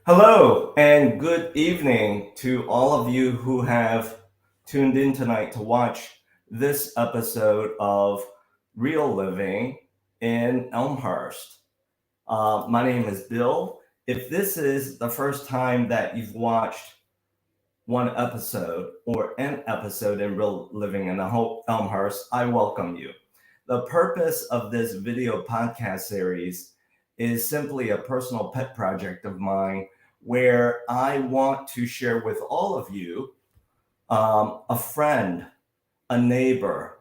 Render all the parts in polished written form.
Hello and good evening to all of you who have tuned in tonight to watch this episode of Real Living in Elmhurst. My name is Bill. If this is the first time that you've watched one episode or an episode in Real Living in Elmhurst, I welcome you. The purpose of this video podcast series is simply a personal pet project of mine where I want to share with all of you a friend, a neighbor,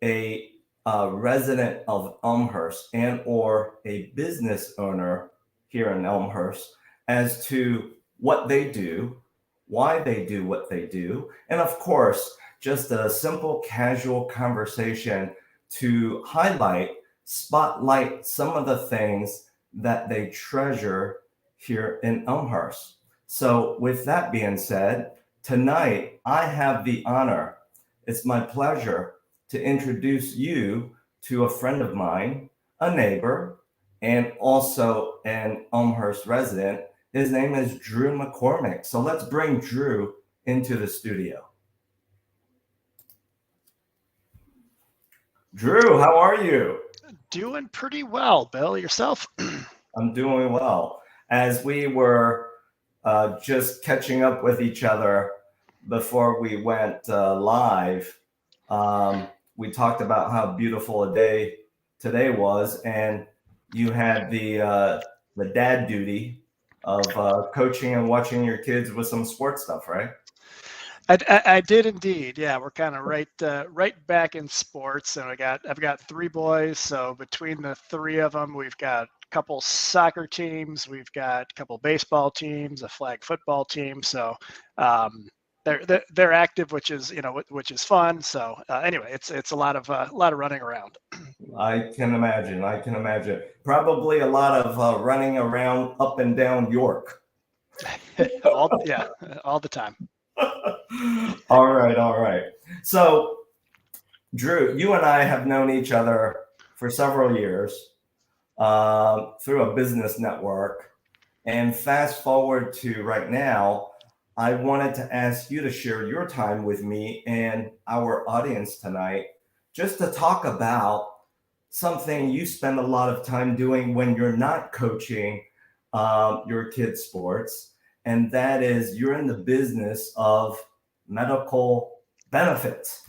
a resident of Elmhurst, and or a business owner here in Elmhurst as to what they do, why they do what they do, and of course, just a simple casual conversation to spotlight some of the things that they treasure here in Elmhurst. So with that being said, tonight I have the honor, it's my pleasure to introduce you to a friend of mine, a neighbor, and also an Elmhurst resident. His name is Drew McCormick. So let's bring Drew into the studio. Drew, how are you? Doing pretty well, Bill. Yourself? I'm doing well. As we were just catching up with each other before we went live, we talked about how beautiful a day today was, and you had the dad duty of coaching and watching your kids with some sports stuff, right? I did indeed. Yeah, we're kind of right back in sports, and I've got three boys. So between the three of them, we've got a couple soccer teams, we've got a couple baseball teams, a flag football team. So they're active, which is fun. So anyway, it's a lot of running around. I can imagine. Probably a lot of running around up and down York. all the time. All right. So, Drew, you and I have known each other for several years through a business network. And fast forward to right now, I wanted to ask you to share your time with me and our audience tonight, just to talk about something you spend a lot of time doing when you're not coaching your kids' sports. And that is you're in the business of medical benefits.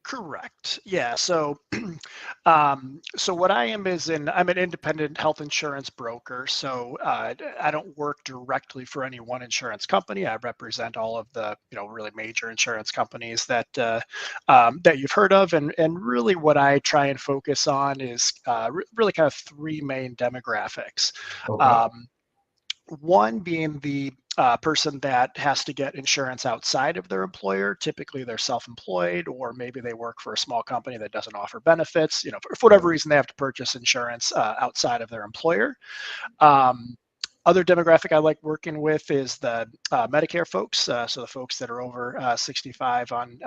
Correct. Yeah. So, so what I am is I'm an independent health insurance broker. So I don't work directly for any one insurance company. I represent all of the really major insurance companies that you've heard of, and really what I try and focus on is really kind of three main demographics. Okay. One being the person that has to get insurance outside of their employer. Typically, they're self-employed, or maybe they work for a small company that doesn't offer benefits. For whatever reason, they have to purchase insurance outside of their employer. Other demographic I like working with is the Medicare folks. So the folks that are over 65 on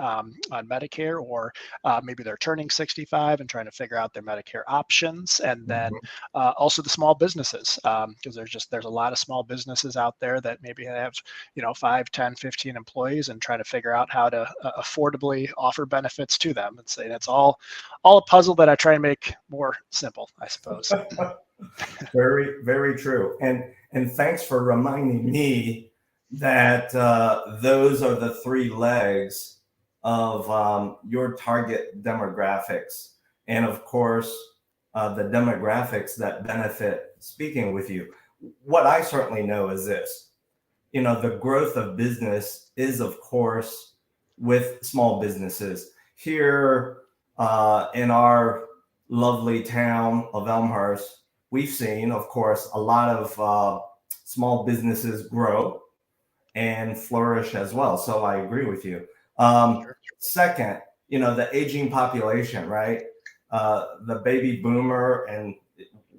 Medicare, or maybe they're turning 65 and trying to figure out their Medicare options. And then also the small businesses, because there's a lot of small businesses out there that maybe have 5, 10, 15 employees and trying to figure out how to affordably offer benefits to them. And say that's all a puzzle that I try and make more simple, I suppose. Very, very true. And thanks for reminding me that those are the three legs of your target demographics. And of course, the demographics that benefit speaking with you. What I certainly know is this, the growth of business is, of course, with small businesses. Here in our lovely town of Elmhurst, we've seen, of course, a lot of small businesses grow and flourish as well. So I agree with you. Second, the aging population, right? The baby boomer and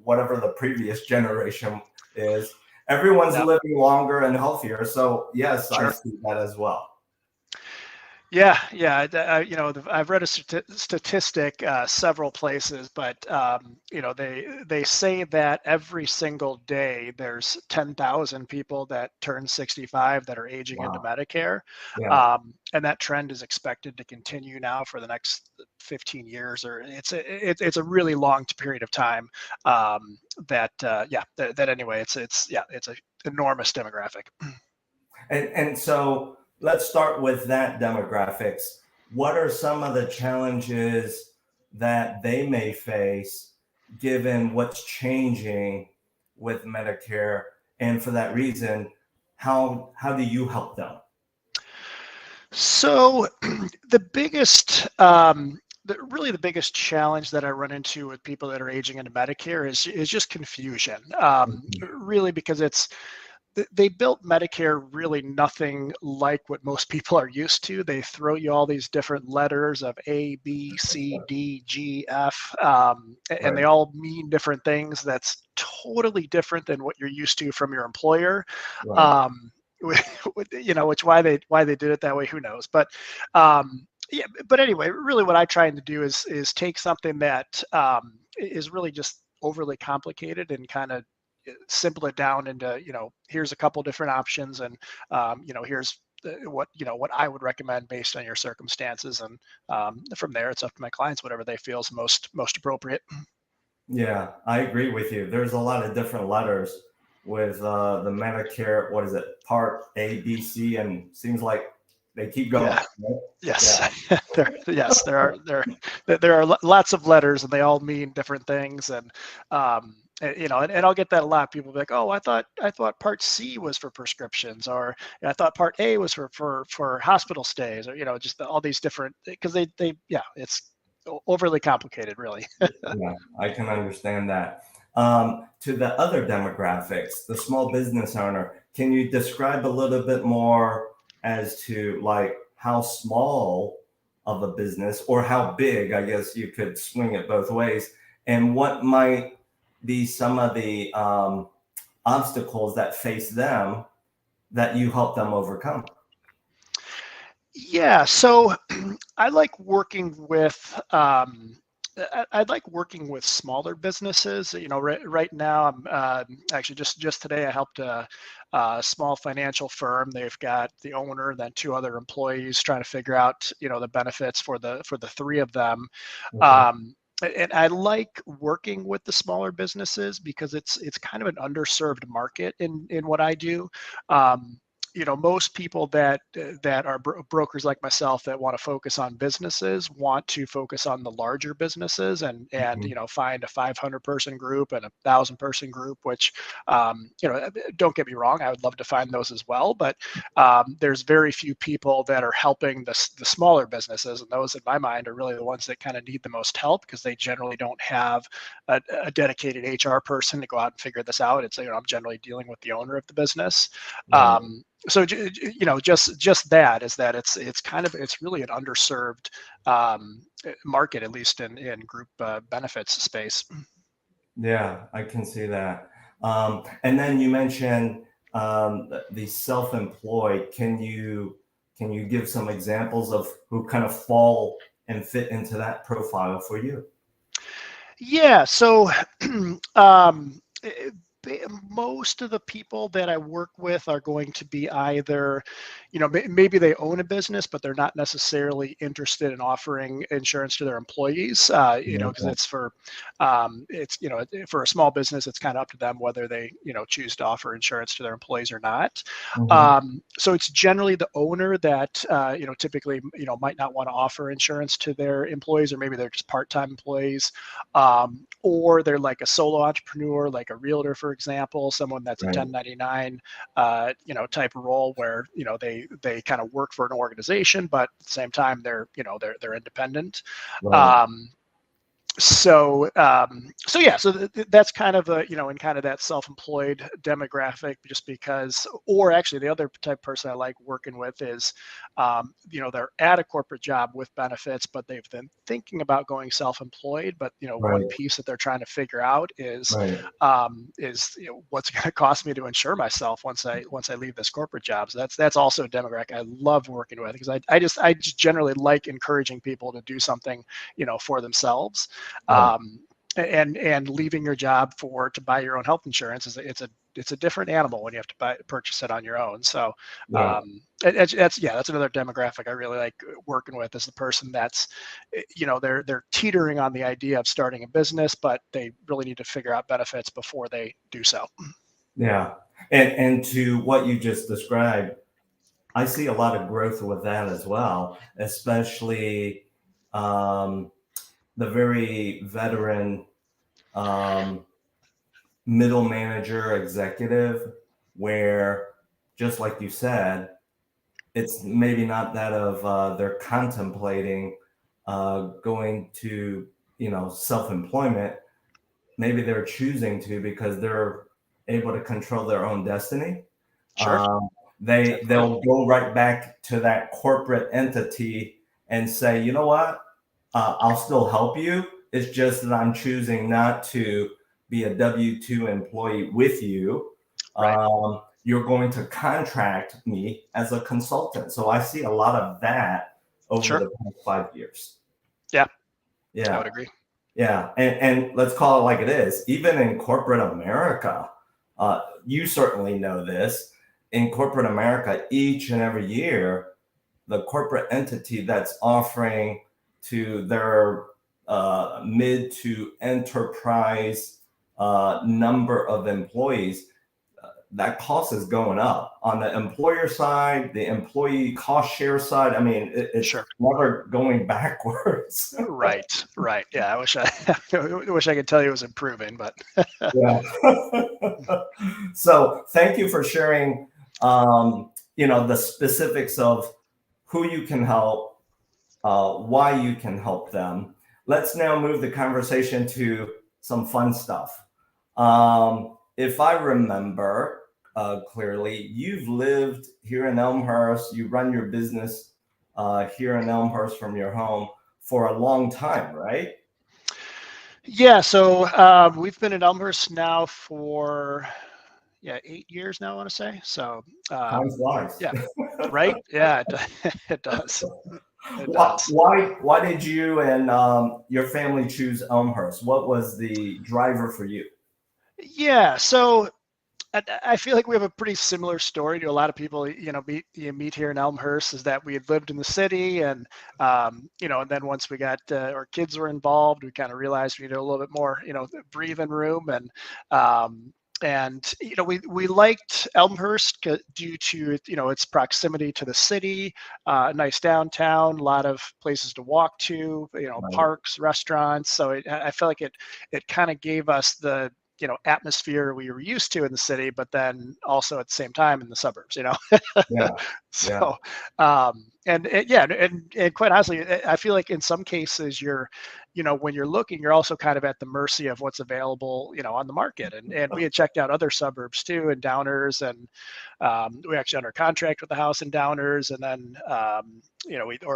whatever the previous generation is, everyone's living longer and healthier. So yes, sure. I see that as well. Yeah. I've read a statistic several places, but they say that every single day there's 10,000 people that turn 65 that are aging into Wow. Medicare, Yeah. and that trend is expected to continue now for the next 15 years, or it's a really long period of time. That anyway, it's an enormous demographic. And so let's start with that demographics. What are some of the challenges that they may face given what's changing with Medicare? And for that reason, how do you help them? So the biggest, really the biggest challenge that I run into with people that are aging into Medicare is just confusion. Really, because they built Medicare really nothing like what most people are used to. They throw you all these different letters of A, B, C, D, G, F, and they Right. all mean different things. That's totally different than what you're used to from your employer. Right. Um, which why they did it that way, who knows? But yeah, but anyway, really, what I try to do is take something that is really just overly complicated and kind of simple it down into, here's a couple different options, and here's what I would recommend based on your circumstances, and from there it's up to my clients whatever they feel is most appropriate. Yeah, I agree with you. There's a lot of different letters with the Medicare. What is it? Part A, B, C, and seems like they keep going. Yeah. Right? Yes. Yeah. There are lots of letters, and they all mean different things, and I'll get that a lot. People be like, "Oh, I thought Part C was for prescriptions, or I thought Part A was for hospital stays, or just all these different, because it's overly complicated, really." Yeah, I can understand that. To the other demographics, the small business owner, can you describe a little bit more as to like how small of a business or how big, I guess you could swing it both ways, and what might be some of the obstacles that face them that you help them overcome? Yeah, so I like working with I like working with smaller businesses. Right now I'm actually just today I helped a small financial firm. They've got the owner, then two other employees, trying to figure out the benefits for the three of them. Okay. And I like working with the smaller businesses because it's kind of an underserved market in what I do. Um, most people that are brokers like myself that want to focus on businesses want to focus on the larger businesses, and Mhm. find a 500 person group and a 1,000 person group, which don't get me wrong, I would love to find those as well, but there's very few people that are helping the smaller businesses, and those in my mind are really the ones that kind of need the most help, because they generally don't have a dedicated HR person to go out and figure this out. It's I'm generally dealing with the owner of the business. Right. So just that is that it's really an underserved market, at least in group benefits space. Yeah, I can see that. And then you mentioned the self-employed. Can you give some examples of who kind of fall and fit into that profile for you? Yeah, so um, eh, most of the people that I work with are going to be either, maybe they own a business, but they're not necessarily interested in offering insurance to their employees, because Okay. for a small business, it's kind of up to them whether they, choose to offer insurance to their employees or not. Mhm. So it's generally the owner that, typically, might not want to offer insurance to their employees, or maybe they're just part-time employees, or they're like a solo entrepreneur, like a realtor, for example, someone that's a Right. 1099, type of role where they kind of work for an organization, but at the same time they're independent. Right. Um, That's kind of a, in kind of that self-employed demographic, just because, or actually the other type of person I like working with is, they're at a corporate job with benefits, but they've been thinking about going self-employed. But, one Right. piece that they're trying to figure out Right. is what's it going to cost me to insure myself once I leave this corporate job. So that's also a demographic I love working with, because I just generally like encouraging people to do something, for themselves. Right. And leaving your job to buy your own health insurance it's a different animal when you have to purchase it on your own. So Yeah. that's another demographic I really like working with, is the person that's, they're teetering on the idea of starting a business, but they really need to figure out benefits before they do so. Yeah. And to what you just described, I see a lot of growth with that as well, especially um, the very veteran um, middle manager executive, where, just like you said, it's maybe not that of they're contemplating going to, self-employment. Maybe they're choosing to because they're able to control their own destiny. Sure. They'll go right back to that corporate entity and say, you know what, I'll still help you. It's just that I'm choosing not to be a W-2 employee with you. Right. You're going to contract me as a consultant. So I see a lot of that over Sure. the past 5 years. Yeah, I Yeah. would agree. Yeah, and let's call it like it is. Even in corporate America, you certainly know this. In corporate America, each and every year, the corporate entity that's offering to their mid to enterprise number of employees, that cost is going up. On the employer side, the employee cost share side, I mean, it's Sure. never going backwards. Right. Right. Yeah. I wish I could tell you it was improving, but Yeah. So thank you for sharing, the specifics of who you can help, why you can help them. Let's now move the conversation to some fun stuff. If I remember clearly, you've lived here in Elmhurst. You run your business here in Elmhurst from your home for a long time, right? yeah. So we've been in Elmhurst now for 8 years now, I want to say. So Time flies. yeah, right. Yeah, it does. It Why, does. why did you and your family choose Elmhurst? What was the driver for you? Yeah. So I feel like we have a pretty similar story to a lot of people, you meet here in Elmhurst, is that we had lived in the city, and and then once we got our kids were involved, we kind of realized we needed a little bit more, breathing room, and we liked Elmhurst due to its proximity to the city, nice downtown, a lot of places to walk to, Right. parks, restaurants. So I felt like it kind of gave us the atmosphere we were used to in the city, but then also at the same time in the suburbs. Yeah. Yeah. So and quite honestly, I feel like in some cases when you're looking, you're also kind of at the mercy of what's available, on the market. And we had checked out other suburbs too, in Downers, and we actually under contract with the house in Downers, and then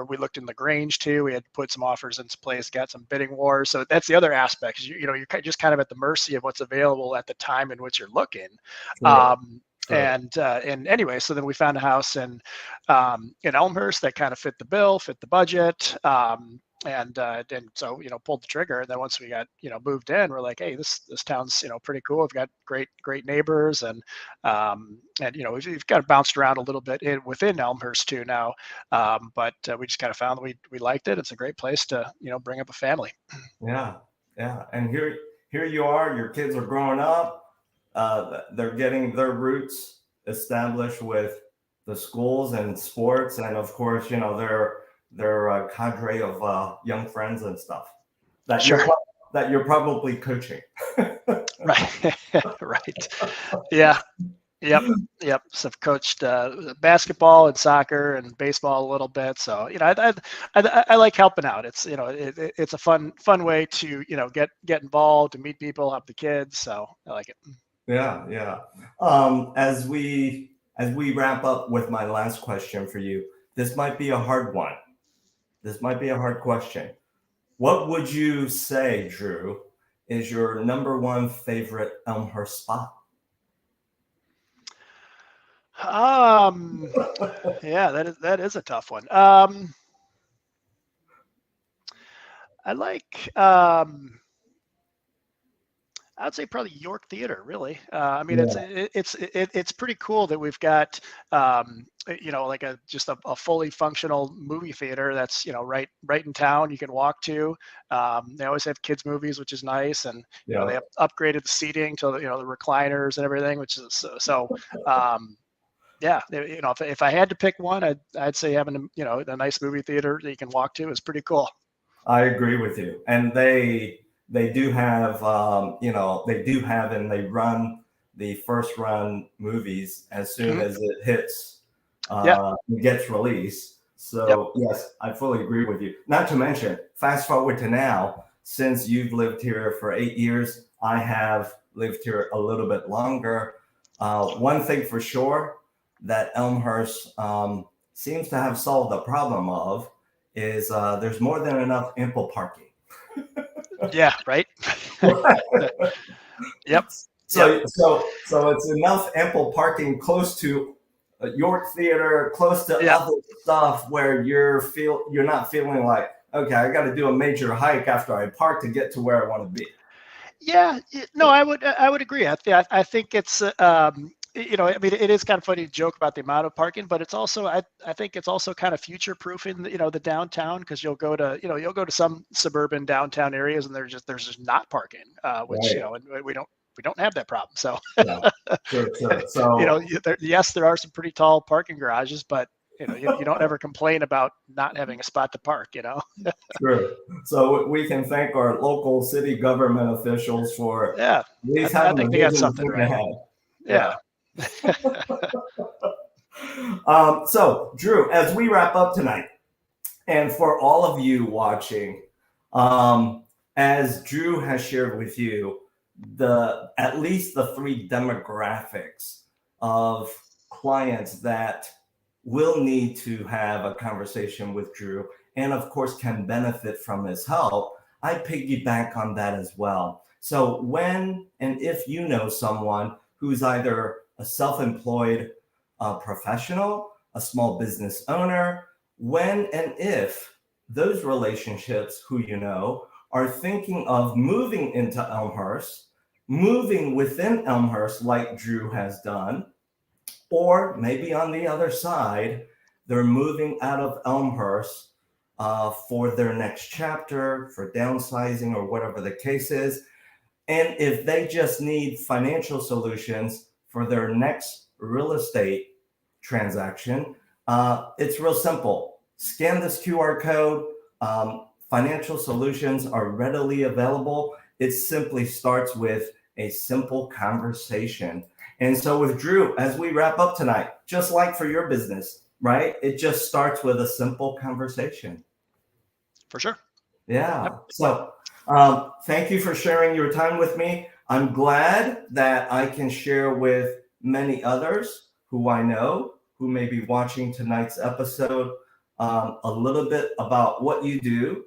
we looked in the Grange too. We had put some offers into place, got some bidding wars. So that's the other aspect. You're just kind of at the mercy of what's available at the time in which you're looking. True. True. And anyway, so then we found a house in Elmhurst that kind of fit the bill, fit the budget. And so pulled the trigger. And then once we got moved in, we're like, hey, this town's pretty cool. We've got great neighbors, and we've kind of bounced around a little bit within Elmhurst too now, but we just kind of found that we liked it. It's a great place to bring up a family. Yeah. Yeah. And here you are. Your kids are growing up. They're getting their roots established with the schools and sports, and of course, their cadre of young friends and stuff that Sure. you're probably coaching. Right. Right. Yeah. Yep. Yep. So I've coached basketball and soccer and baseball a little bit. So, I like helping out. It's, it's a fun way to, get involved and meet people, help the kids. So I like it. Yeah, yeah. As we wrap up with my last question for you, this might be a hard one. This might be a hard question. What would you say, Drew, is your number one favorite Elmhurst spot? Yeah, that is a tough one. I like, I'd say probably York Theater, really. I mean, Yeah, it's pretty cool that we've got, like just a fully functional movie theater that's, right in town you can walk to. They always have kids movies, which is nice, and yeah. they have upgraded the seating to the recliners and everything, which is so. Yeah, if I had to pick one, I'd say having a nice movie theater that you can walk to is pretty cool. I agree with you. And they do have they do have and they run the first run movies as soon as it hits Yeah. it gets released. Yep. So yes, I fully agree with you. Not to mention, fast forward to now, since you've lived here for 8 years, I have lived here a little bit longer. One thing for sure that Elmhurst seems to have solved the problem of is there's more than enough ample parking. Yeah. Right. Yep. So, Yep. so it's enough ample parking close to York Theater, close to Yeah. other stuff where you're not feeling like, okay, I got to do a major hike after I park to get to where I want to be. Yeah, no, I would agree. I think it's I mean, it is kind of funny to joke about the amount of parking, but it's also I think it's also kind of future proofing the downtown, because you'll go to some suburban downtown areas and there's just not parking, which Right. and we don't have that problem. So Yeah. Sure. Sure. So yes, there are some pretty tall parking garages, but you don't ever complain about not having a spot to park. true. So we can thank our local city government officials for Yeah, at least I having the think they got vision to something think right. ahead. Yeah. So, Drew, as we wrap up tonight, and for all of you watching, as Drew has shared with you, at least the three demographics of clients that will need to have a conversation with Drew, and of course can benefit from his help, I piggyback on that as well. So when and if you know someone who's either a self-employed professional, a small business owner, when and if those relationships who you know are thinking of moving into Elmhurst, moving within Elmhurst like Drew has done, or maybe on the other side, they're moving out of Elmhurst for their next chapter, for downsizing, or whatever the case is. And if they just need financial solutions for their next real estate transaction, it's real simple. Scan this QR code. Financial solutions are readily available. It simply starts with a simple conversation. And so with Drew, as we wrap up tonight, just like for your business, right? It just starts with a simple conversation. For sure. Yeah. Yep. So thank you for sharing your time with me. I'm glad that I can share with many others who I know who may be watching tonight's episode a little bit about what you do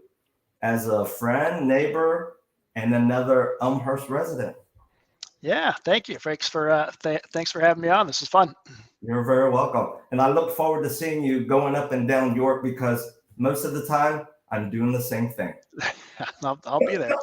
as a friend, neighbor, and another Elmhurst resident. Yeah, thank you. Thanks for thanks for having me on. This is fun. You're very welcome. And I look forward to seeing you going up and down York, because most of the time I'm doing the same thing. I'll be there.